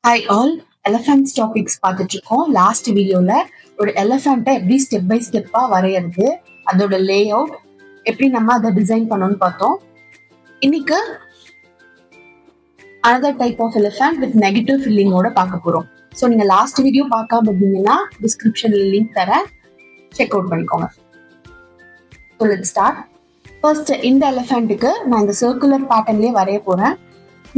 Hi all. Elephants topics பார்த்துட்டு இருக்கோம். Last வீடியோல ஒரு எலஃபண்ட்டை எப்படி ஸ்டெப் பை ஸ்டெப்பா வரையறது, அதோட லே அவுட் எப்படி நம்ம அதை டிசைன் பண்ணணும்னு பார்த்தோம். இன்னைக்கு another type of elephant with negative ஃபில்லிங்கோட பார்க்க போறோம். ஸோ நீங்க லாஸ்ட் வீடியோ பார்க்காம இருந்தீங்கன்னா டிஸ்கிரிப்ஷன்ல லிங்க் தரேன், செக் அவுட் பண்ணிக்கோங்க. So let's start. ஃபர்ஸ்ட் இந்த எலிஃபண்ட்டுக்கு நான் இந்த சர்க்குலர் பேட்டர்ன்லயே வரைய போறேன்.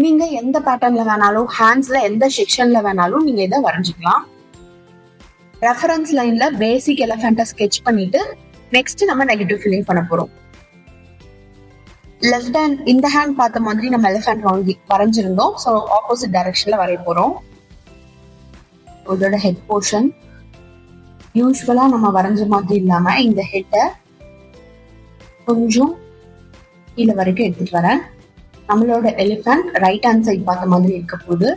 நீங்க எந்த பேட்டர்ன்ல வேணாலும், ஹேண்ட்ஸ்ல எந்த செக்ஷன்ல வேணாலும் நீங்க இதை வரைஞ்சிக்கலாம். ரெஃபரன்ஸ் லைன்ல பேசிக் எலிஃபண்ட்டை ஸ்கெட்ச் பண்ணிட்டு நெக்ஸ்ட் நம்ம நெகட்டிவ் ஃபில்லிங் பண்ண போறோம். லெஃப்ட் ஹேண்ட் இந்த ஹேண்ட் பார்த்த மாதிரி நம்ம எலிஃபண்ட் வரைஞ்சிருந்தோம். ஸோ ஆப்போசிட் டைரக்ஷன்ல வரைய போறோம். இதோட ஹெட் போர்ஷன் யூஸ்வலா நம்ம வரைஞ்ச மாதிரி இல்லாம இந்த ஹெட்டை கொஞ்சம் கீழே வரைக்கும் எடுத்துட்டு வரேன். நம்மளோட எலிஃபண்ட் ரைட் ஹேண்ட் சைட் பார்த்த மாதிரி இருக்க போது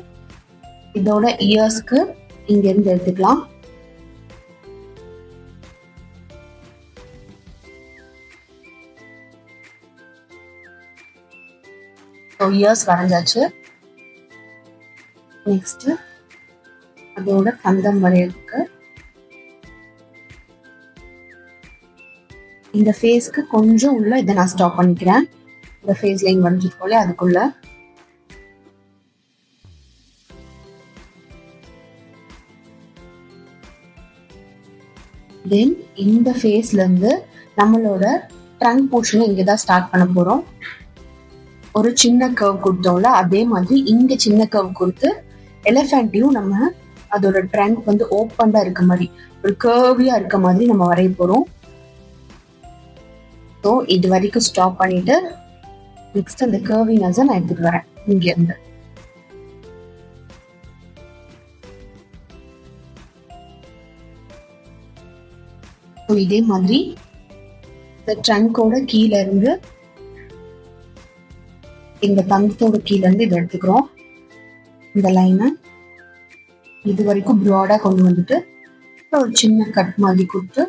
இதோட இயர்ஸ்க்கு இங்க இருந்து எடுத்துக்கலாம். இயர்ஸ் வரைஞ்சாச்சு. நெக்ஸ்ட் அதோட கந்தம் வரையறதுக்கு இந்த ஃபேஸ்க்கு கொஞ்சம் உள்ள இதை நான் ஸ்டாப் பண்ணிக்கிறேன். இந்த ஃபேஸ் லைன் வரைஞ்சிருக்கோம்ல அதுக்குள்ள தென் இந்த ஃபேஸ்ல இருந்து நம்மளோட ட்ரங்க் போர்ஷனை இங்கதான் ஸ்டார்ட் பண்ண போறோம். ஒரு சின்ன கர்வ் கொடுத்தோம்ல அதே மாதிரி இங்க சின்ன கர்வ் கொடுத்து எலிஃபண்ட்டையும் நம்ம அதோட ட்ரங்க் வந்து ஓப்பன்டா இருக்க மாதிரி ஒரு கர்வியா இருக்க மாதிரி நம்ம வரைய போறோம். ஸோ இது வரைக்கும் ஸ்டாப் பண்ணிட்டு நெக்ஸ்ட் அந்த கர்வினஸை நான் எடுத்துட்டு வரேன் இங்க இருந்து. இதே மாதிரி இந்த ட்ரங்கோட கீழே இருந்து இந்த தந்தத்தோட கீழே இருந்து இதை எடுத்துக்கிறோம். இந்த லைனை இது வரைக்கும் ப்ராடா கொண்டு வந்துட்டு ஒரு சின்ன கட் மாதிரி கொடுத்து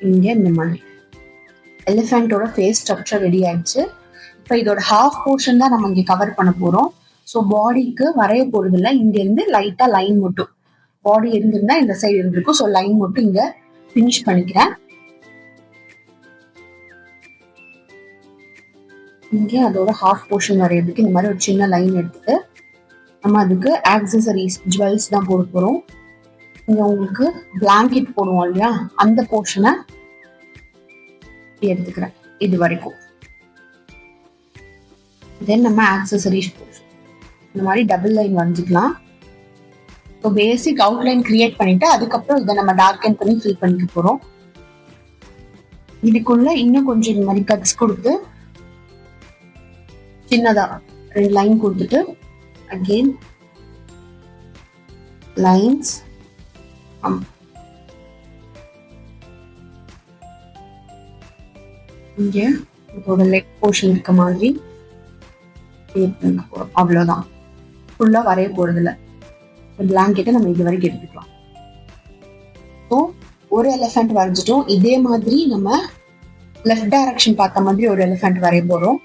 இங்க இந்த மாதிரி எலிஃபண்டோட ஃபேஸ் ஸ்ட்ரக்சர் ரெடி ஆயிடுச்சு. இப்போ இதோட ஹாஃப் போர்ஷன் தான் நம்ம இங்க கவர் பண்ண போறோம். ஸோ பாடிக்கு வரைய போறது இல்லை, இங்க இருந்து லைட்டா லைன் மட்டும் பாடி இருந்திருந்தா இந்த சைடு இருந்திருக்கும். ஸோ லைன் மட்டும் இங்க ஃபினிஷ் பண்ணிக்கிறேன். இங்கே அதோட ஹாஃப் போர்ஷன் வரையறதுக்கு இந்த மாதிரி ஒரு சின்ன லைன் எடுத்துட்டு நம்ம அதுக்கு ஆக்சசரிஸ் ஜுவல்ஸ் தான் போட போறோம். இங்க உங்களுக்கு பிளாங்கெட் போடுவோம் இல்லையா, அந்த போர்ஷனை எடுத்துக்கிறேன் இது வரைக்கும். தென் நம்ம ஆக்சசரிஸ் போர்ஷன் இந்த மாதிரி டபுள் லைன் வரைஞ்சிக்கலாம். ஸோ பேசிக் அவுட்லைன் கிரியேட் பண்ணிட்டு அதுக்கப்புறம் இதை நம்ம டார்க்கன் பண்ணி ஃபில் பண்ணிக்க போறோம். இதுக்குள்ள இன்னும் கொஞ்சம் இந்த மாதிரி கட்ஸ் கொடுத்து சின்னதா 2 லைன் கொடுத்துட்டு அகெயின் லைன்ஸ் இங்க இதோட லெக் போர்ஷன் இருக்க மாதிரி போறோம். அவ்வளவுதான், ஃபுல்லா வரைய போறது இல்ல. பிளாங்கெட்டை நம்ம இது வரைக்கும் எடுத்துக்கலாம். ஸோ ஒரு எலிஃபண்ட் வரைஞ்சிட்டோம். இதே மாதிரி நம்ம லெஃப்ட் டைரக்ஷன் பார்த்த மாதிரி ஒரு எலிஃபண்ட் வரைய போறோம்,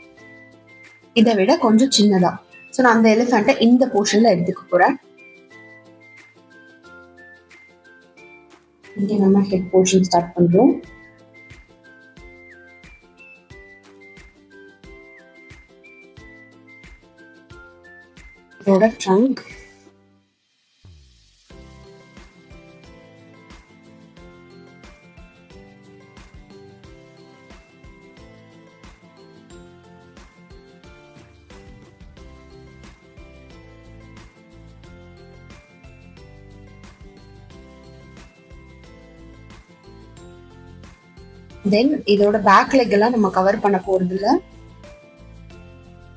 இதை விட கொஞ்சம் சின்னதா. ஸோ நான் அந்த எலிஃபண்ட்டை இந்த போர்ஷன்ல எடுத்துக்க போறேன். இங்க நம்ம ஹெட் போர்ஷன் ஸ்டார்ட் பண்றோம். இதோட ட்ரங்க் தென் இதோட பேக் லெக் எல்லாம் நம்ம கவர் பண்ண போறது இல்ல.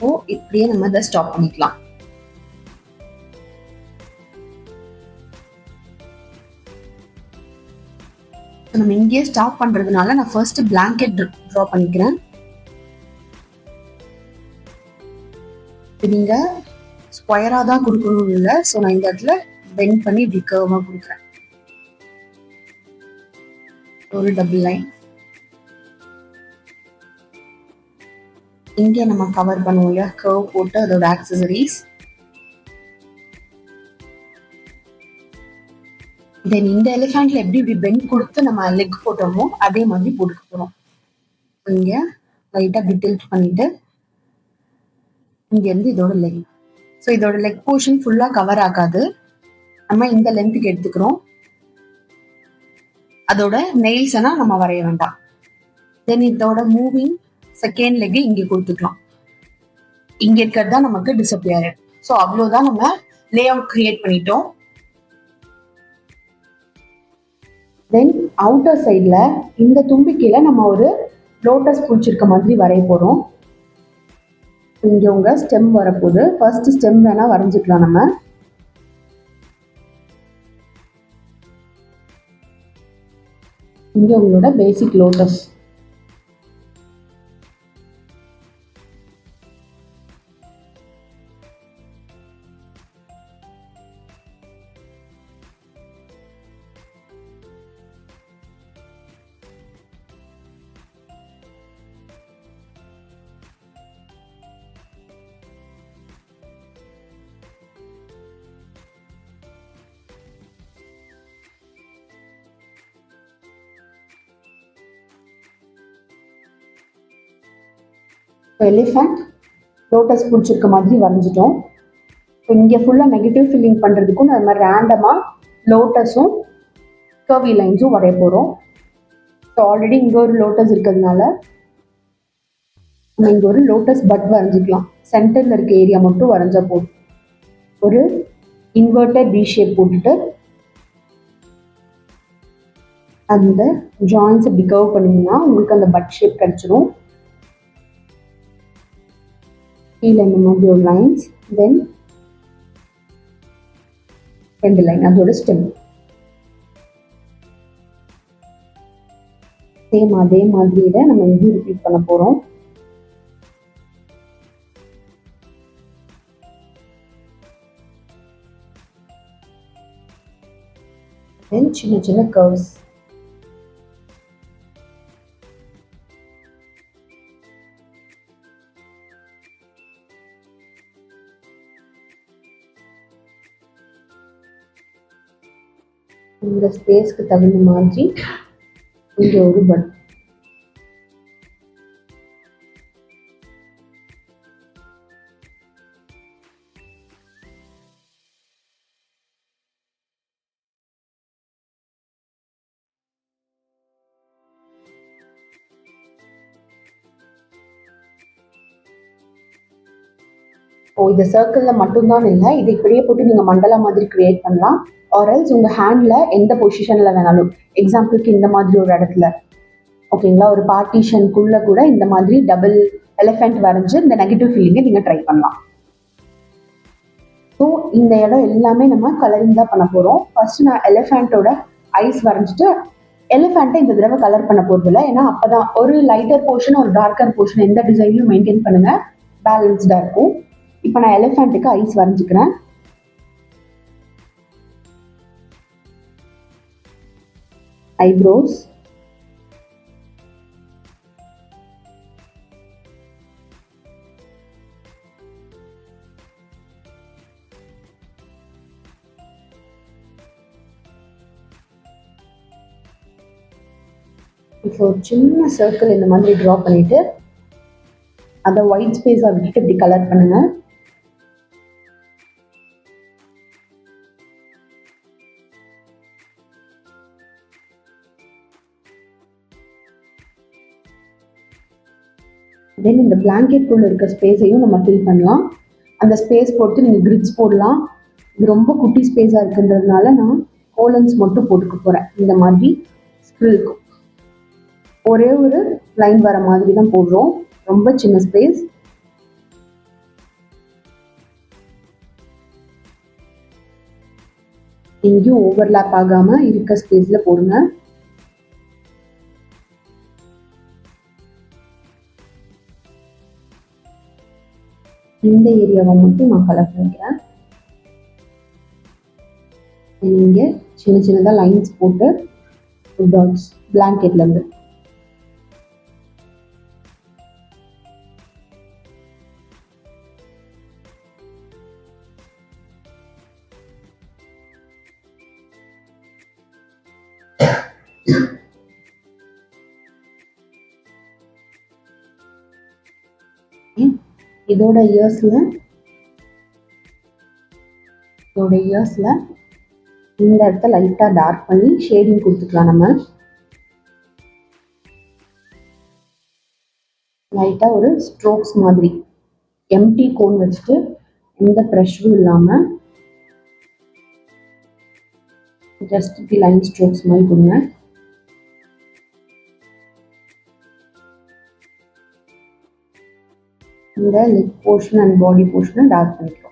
ஓ இப்படியே நம்ம இதை ஸ்டாப் பண்ணிக்கலாம். நம்ம இங்கேயே ஸ்டாப் பண்றதுனால நான் ஃபர்ஸ்ட் பிளாங்கெட் ட்ரா பண்ணிக்கிறேன். நீங்க ஸ்கொயரா தான் கொடுக்கணும் இல்லை. ஸோ நான் இந்த இடத்துல பெண்ட் பண்ணி இப்படி கர்வா கொடுக்குறேன். ஒரு டபுள் லைன் இங்கே நம்ம கவர் பண்ணுவோம் இல்லையா, கர்வ் போட்டு அதோட ஆக்சசரிஸ். தென் இந்த எலிஃபென்ட்ல எப்படி இப்படி பெண்ட் கொடுத்து நம்ம லெக் போட்டோமோ அதே மாதிரி போட்டுக்க போறோம். இங்க லைட்டா அப்படி டில்ட் பண்ணிட்டு இங்க இருந்து இதோட லெக். ஸோ இதோட லெக் போர்ஷன் ஃபுல்லா கவர் ஆகாது, நம்ம இந்த லென்த்துக்கு எடுத்துக்கிறோம். அதோட நெயில்ஸ் எல்லாம் நம்ம வரைய வேண்டாம். தென் இதோட மூவிங் செகண்ட் லெக் இங்க கொடுத்துக்கலாம். இங்க இருக்கிறது தான் நமக்கு டிசப்பியர். ஸோ அவ்வளவுதான், நம்ம லே அவுட் கிரியேட் பண்ணிட்டோம். தென் அவுட்டர் சைட்ல இந்த தும்பிக்கையில நம்ம ஒரு லோட்டஸ் பிடிச்சிருக்க மாதிரி வரைய போறோம். இங்க உங்க ஸ்டெம் வரப்போகுது. ஃபர்ஸ்ட் ஸ்டெம் வேணா வரைஞ்சிக்கலாம் நம்ம. இங்க உங்களோட பேசிக் லோட்டஸ். எலிஃபென்ட் லோட்டஸ் பிடிச்சிருக்க மாதிரி வரைஞ்சிட்டோம். இங்கே ஃபுல்லாக நெகட்டிவ் ஃபில்லிங் பண்ணுறதுக்கும் அது மாதிரி ரேண்டமாக லோட்டஸும் கர்வி லைன்ஸும் வரைய போகிறோம். ஸோ ஆல்ரெடி இங்கே ஒரு லோட்டஸ் இருக்கிறதுனால நம்ம இங்கே ஒரு லோட்டஸ் பட் வரைஞ்சிக்கலாம். சென்டரில் இருக்க ஏரியா மட்டும் வரைஞ்சா போதும். ஒரு இன்வெர்டட் பி ஷேப் போட்டுட்டு அந்த ஜாயின்ஸ் இப்படி கர்வ் பண்ணிங்கன்னா உங்களுக்கு அந்த பட் ஷேப் கிடைச்சிடும். கீழே இந்த மாதிரி ஒரு லைன்ஸ், தென் 2 லைன் அதோட ஸ்டெம். சேம் அதே மாதிரியில நம்ம இங்கேயும் ரிப்பீட் பண்ண போறோம். தென் சின்ன சின்ன கர்வ்ஸ். இந்த ஸ்பேஸ்க்கு தகுந்த மாதிரி இங்க ஒரு பட். இந்த சர்க்கிள்ல மட்டும்தான் இல்லை, இது இப்படியே போட்டு நீங்க மண்டலா மாதிரி கிரியேட் பண்ணலாம். ஆர்எல்ஸ் உங்க ஹேண்ட்ல எந்த பொசிஷன்ல வேணாலும், எக்ஸாம்பிளுக்கு இந்த மாதிரி ஒரு இடத்துல, ஓகேங்களா, ஒரு பார்ட்டிஷனுக்குள்ள கூட இந்த மாதிரி டபுள் எலிஃபென்ட் வரைஞ்சு இந்த நெகட்டிவ் ஃபீலிங்கை நீங்க ட்ரை பண்ணலாம். ஸோ இந்த இடம் எல்லாமே நம்ம கலரிங் தான் பண்ண போறோம். ஃபர்ஸ்ட் நான் எலிஃபென்ட்டோட ஐஸ் வரைஞ்சிட்டு எலிஃபென்ட்டை இந்த தடவை கலர் பண்ண போறது இல்லை. ஏன்னா அப்பதான் ஒரு லைட்டர் போர்ஷன் ஒரு டார்க்கர் போர்ஷன் எந்த டிசைன்லையும் மெயின்டைன் பண்ணுங்க, பேலன்ஸ்டா இருக்கும். இப்போ நான் எலிஃபென்ட்டுக்கு ஐஸ் வரைஞ்சிக்கிறேன். ஐப்ரோஸ், இப்போ ஒரு சின்ன சர்க்கிள் இந்த மாதிரி ட்ரா பண்ணிட்டு அதை ஒயிட் ஸ்பேஸாக விட்டுட்டு இப்படி கலர் பண்ணுங்க. தென் இந்த பிளாங்கெட்குள்ள இருக்க ஸ்பேஸையும் நம்ம ஃபில் பண்ணலாம். அந்த ஸ்பேஸ் போட்டு நீங்கள் கிரிட்ஸ் போடலாம். இது ரொம்ப குட்டி ஸ்பேஸாக இருக்குன்றதுனால நான் கோலன்ஸ் மட்டும் போட்டுக்க போகிறேன். இந்த மாதிரி ஸ்கிரில்க்கும் ஒரே ஒரு லைன் வர மாதிரி தான் போடுறோம், ரொம்ப சின்ன ஸ்பேஸ். எங்கேயும் ஓவர்லாப் ஆகாம இருக்க ஸ்பேஸ்ல போடுங்க. இந்த ஏரியாவை மட்டும் நான் கலர் பண்ணிக்கிறேன். இங்க சின்ன சின்னதா லைன்ஸ் போட்டு டாட்ஸ் பிளாங்கெட்ல இருந்து இதோட இயர்ஸ்ல இந்த இடத்த லைட்டா டார்க் பண்ணி ஷேடிங் கொடுத்துக்கலாம். நம்ம லைட்டா ஒரு ஸ்ட்ரோக்ஸ் மாதிரி எம்டி கோன் வச்சுட்டு எந்த ப்ரெஷரும் இல்லாம ஜஸ்ட் இப்படி லைன் ஸ்ட்ரோக்ஸ் மாதிரி கொடுங்க. இந்த லெக் போர்ஷன் அண்ட் பாடி போர்ஷனை டார்க் பண்ணிக்கிறோம்.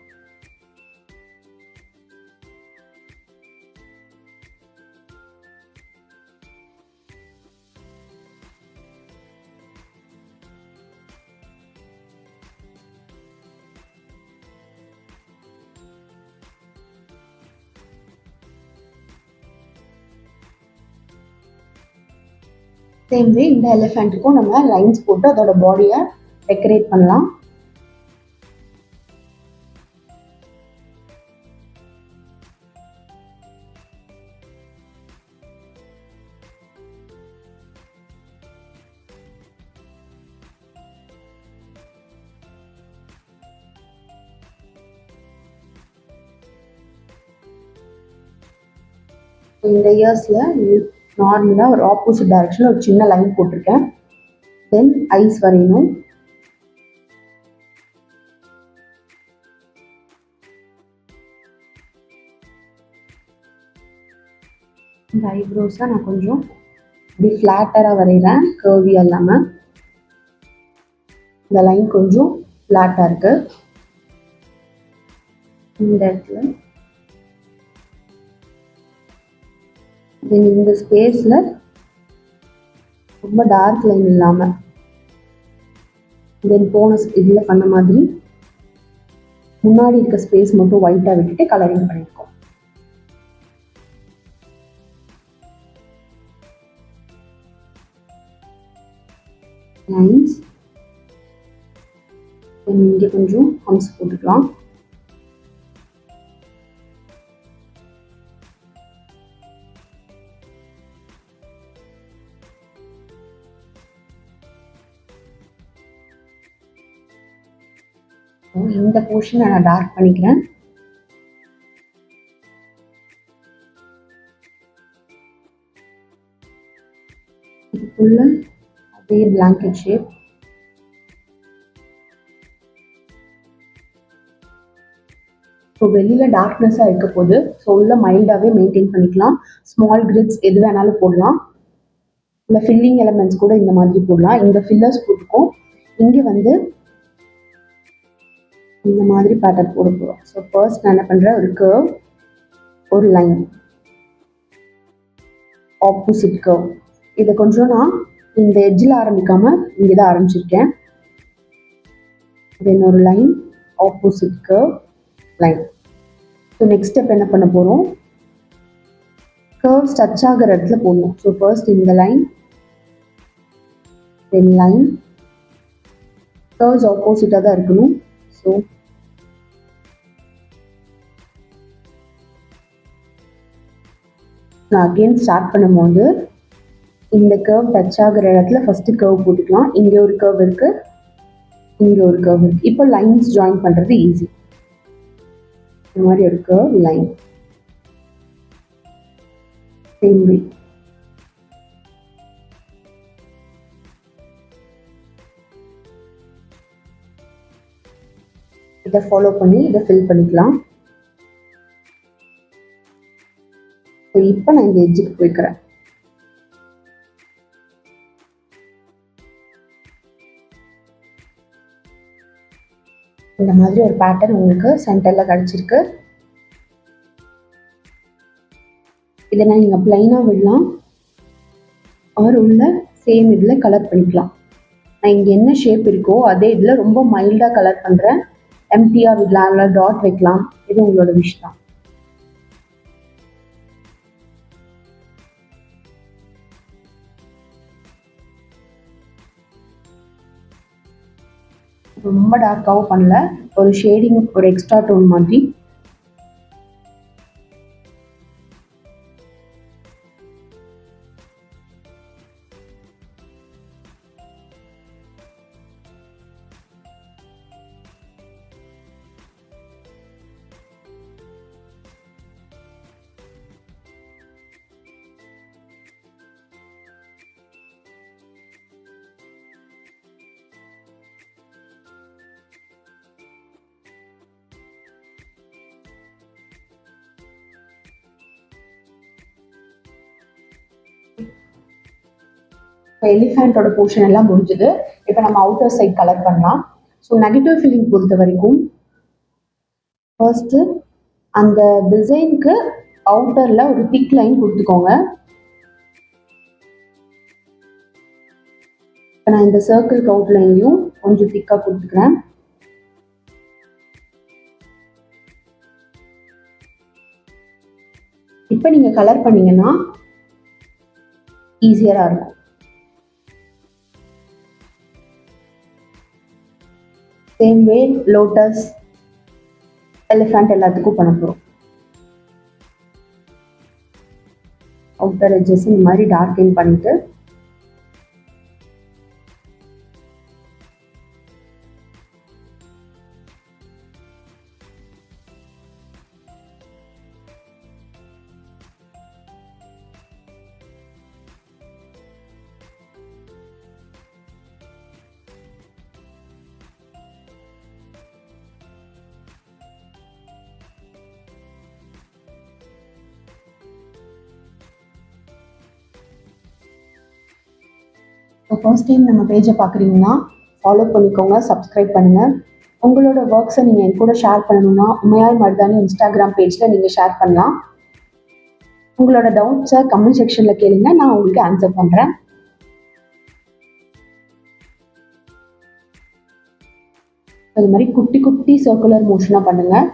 சேம் வே இந்த எலிஃபெண்ட்டுக்கும் நம்ம லைன்ஸ் போட்டு அதோட பாடியை டெக்கரேட் பண்ணலாம். இந்த இயர்ஸ்ல நார்மலாக ஒரு ஆப்போசிட் டைரக்ஷனில் ஒரு சின்ன லைன் போட்டிருக்கேன். தென் ஐஸ் வரையணும். இந்த ஐப்ரோஸை நான் கொஞ்சம் இப்படி ஃப்ளாட்டராக வரைகிறேன், கர்வியாக இல்லாமல். இந்த லைன் கொஞ்சம் ஃப்ளாட்டாக இருக்கு. இந்த இடத்துல இந்த ஸ்பேஸ்ல ரொம்ப டார்க் லைன் இல்லாம தென் போன இதுல பண்ண மாதிரி முன்னாடி இருக்க ஸ்பேஸ் மட்டும் ஒயிட்டா விட்டுட்டு கலரிங் பண்ணிருக்கோம். லைன்ஸ் இங்க கொஞ்சம் ஹம்ஸ் போட்டுக்கலாம். இந்த போர்ஷனை நான் டார்க் பண்ணிக்கிறேன். இதுக்குள்ள அதே பிளாங்கெட் ஷேப். ஸோ வெளியில டார்க்னஸாக இருக்க போது ஸோ உள்ள மைல்டாகவே மெயின்டைன் பண்ணிக்கலாம். ஸ்மால் கிரிட்ஸ் எது வேணாலும் போடலாம், இல்லை ஃபில்லிங் எலமெண்ட்ஸ் கூட இந்த மாதிரி போடலாம். இந்த ஃபில்லர்ஸ் போட்டுக்கும் இங்கே வந்து இந்த மாதிரி பேட்டர்ன் போட போகிறோம். ஸோ ஃபர்ஸ்ட் நான் என்ன பண்ணுறேன், ஒரு கர்வ், ஒரு லைன், ஆப்போசிட் கர்வ். இதை கொஞ்சம் நான் இந்த எட்ஜில் ஆரம்பிக்காம இங்கே தான் ஆரம்பிச்சிருக்கேன். தென் ஒரு line, opposite curve, line. So next step என்ன பண்ண போகிறோம், கர்வ்ஸ் டச் ஆகிற இடத்துல போடணும். ஸோ ஃபர்ஸ்ட் இந்த லைன், தென் லைன். கர்வ்ஸ் ஆப்போசிட்டாக தான் இருக்கணும். ஸோ நான் அகெயின் ஸ்டார்ட் பண்ணும்போது இந்த கர்வ் டச் ஆகிற இடத்துல ஃபர்ஸ்ட் கர்வ் போட்டுக்கலாம். இங்கே ஒரு கர்வ் இருக்கு, இங்கே ஒரு கர்வ் இருக்கு. இப்போ லைன்ஸ் ஜாயின் பண்ணுறது ஈஸி. இந்த மாதிரி ஒரு கர்வ், லைன், சேம் வே. இதை ஃபாலோ பண்ணி இதை ஃபில் பண்ணிக்கலாம். இப்போ நான் இந்த எட்ஜுக்கு போய்க்கிறேன். இந்த மாதிரி ஒரு பேட்டர்ன் உங்களுக்கு சென்டர்ல கிடைச்சிருக்கு. இதை நான் நீங்க பிளைனா விடலாம், ஆர் உள்ள சேம் இதுல கலர் பண்ணிக்கலாம். நான் இங்க என்ன ஷேப் இருக்கோ அதே இதுல ரொம்ப மைல்டா கலர் பண்றேன். எம்டியா விடலாம், இல்லை டாட் வைக்கலாம், இது உங்களோட விஷ் தான். ரொம்ப டார்க்காகவும் பண்ணல, ஒரு ஷேடிங், ஒரு எக்ஸ்ட்ரா டோன் மாதிரி. இப்போ எலிஃபேண்டோட போர்ஷன் எல்லாம் முடிஞ்சது. இப்போ நம்ம அவுட்டர் சைட் கலர் பண்ணலாம். ஸோ நெகட்டிவ் ஃபீலிங் பொறுத்த வரைக்கும் ஃபர்ஸ்ட்டு அந்த டிசைனுக்கு அவுட்டரில் ஒரு திக் லைன் கொடுத்துக்கோங்க. இப்போ நான் இந்த சர்க்கிள் அவுட்லைன்லையும் கொஞ்சம் திக்காக கொடுத்துக்கிறேன். இப்போ நீங்கள் கலர் பண்ணீங்கன்னா ஈஸியராக இருக்கும். சேம் வே லோட்டஸ், எலிஃபண்ட் எல்லாத்துக்கும் பண்ண போகிறோம். அவுட்டர் எட்ஜஸ் இந்த மாதிரி டார்க்கன் பண்ணிட்டு ஃபர்ஸ்ட் டைம் நம்ம பேஜை பார்க்குறீங்கன்னா ஃபாலோ பண்ணிக்கோங்க, சப்ஸ்கிரைப் பண்ணுங்கள். உங்களோட ஒர்க்ஸை நீங்கள் என் கூட ஷேர் பண்ணணும்னா உமையால் மருதாணி இன்ஸ்டாகிராம் பேஜில் நீங்கள் ஷேர் பண்ணலாம். உங்களோட டவுட்ஸை கமெண்ட் செக்ஷனில் கேளுங்க, நான் உங்களுக்கு ஆன்சர் பண்ணுறேன். அது மாதிரி குட்டி குட்டி சர்க்குலர் மோஷனாக பண்ணுங்கள்.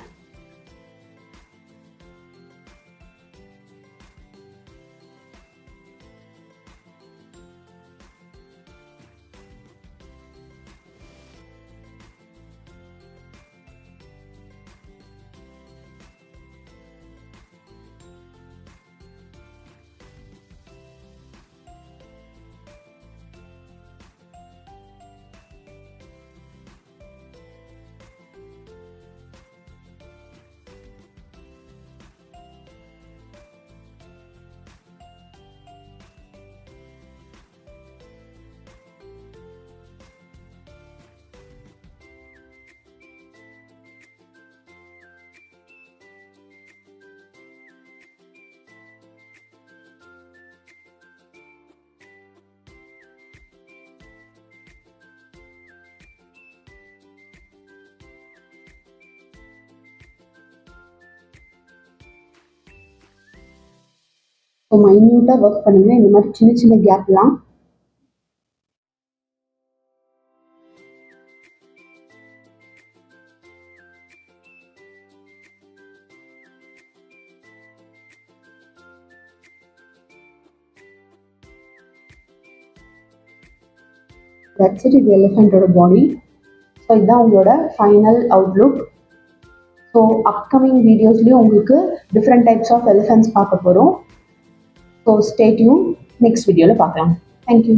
மைன்யூட்டாக ஒர்க் பண்ணுங்க. இந்த மாதிரி சின்ன சின்ன கேப்லாம் தட்ஸ் இட். இது எலிஃபெண்டோட பாடி. ஸோ இதுதான் உங்களோட ஃபைனல் அவுட்லுக். ஸோ அப்கமிங் வீடியோஸ்லேயும் உங்களுக்கு டிஃப்ரெண்ட் டைப்ஸ் ஆஃப் எலிஃபென்ட்ஸ் பார்க்க போகிறோம். ஸோ ஸ்டே டியூன், நெக்ஸ்ட் வீடியோவில் பார்க்கலாம். தேங்க்யூ.